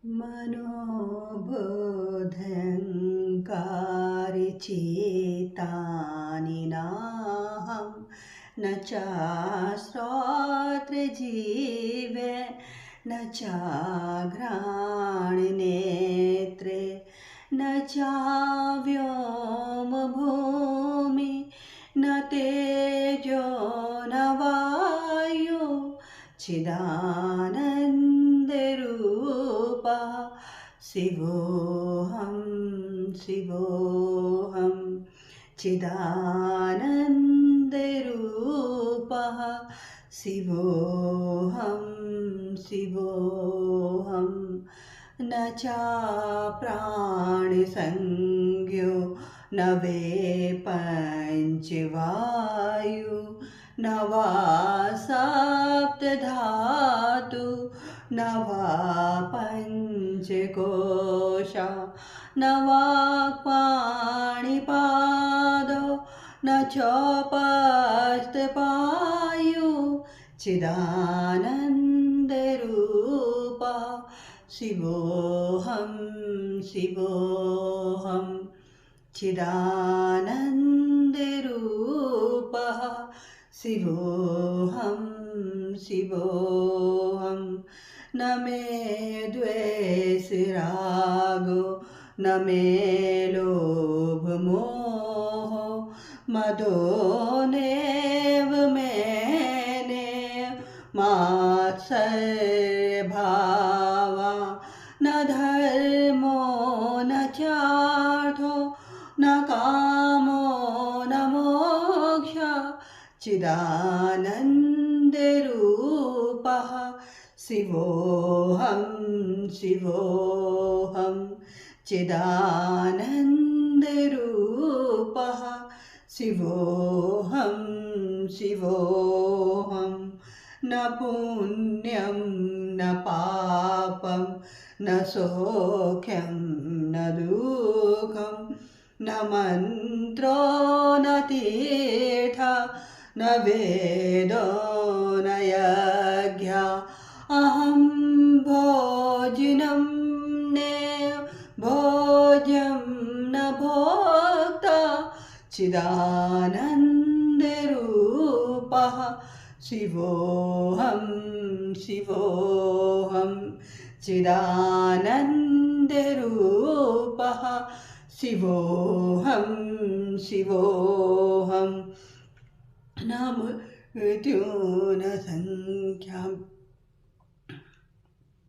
मनोबोधङ्कारि चेतानि नाहं न चाश्रोत्रजीवे न चाघ्राणनेत्रे न चाव्योमभूमि न तेजो न वायु चिदानन्दरूपः शिवोऽहं शिवोऽहं चिदानन्दरूपः शिवोऽहं शिवोऽहं न चाप्राणिसंज्ञो न वे पञ्चवायु न वा सप्तधातु न वा पञ्चकोशा न वा पाणिपादो न चोपस्थपायु चिदानन्दरूपः शिवोऽहं शिवोऽहं चिदानन्दरूपः शिवोऽहं शिवोऽहं न मे द्वेषरागो न मे लोभमोहो मदो नैव मेने मात्सर्यभावा न धर्मो न चार्थो न कामो न मोक्षः चिदानन्दरूपः शिवोऽहं शिवोऽहं चिदानन्दरूपः शिवोऽहं शिवोऽहं न पुण्यं न पापं न सौख्यं न दुःखं न मन्त्रो न तीर्थ न वेदो न यज्ञ अहं भोजनं न भोज्यं न भोक्ता चिदानन्दरूपः शिवोऽहं शिवोऽहं चिदानन्दरूपः शिवोऽहं शिवोऽहं न मृत्युः न संख्या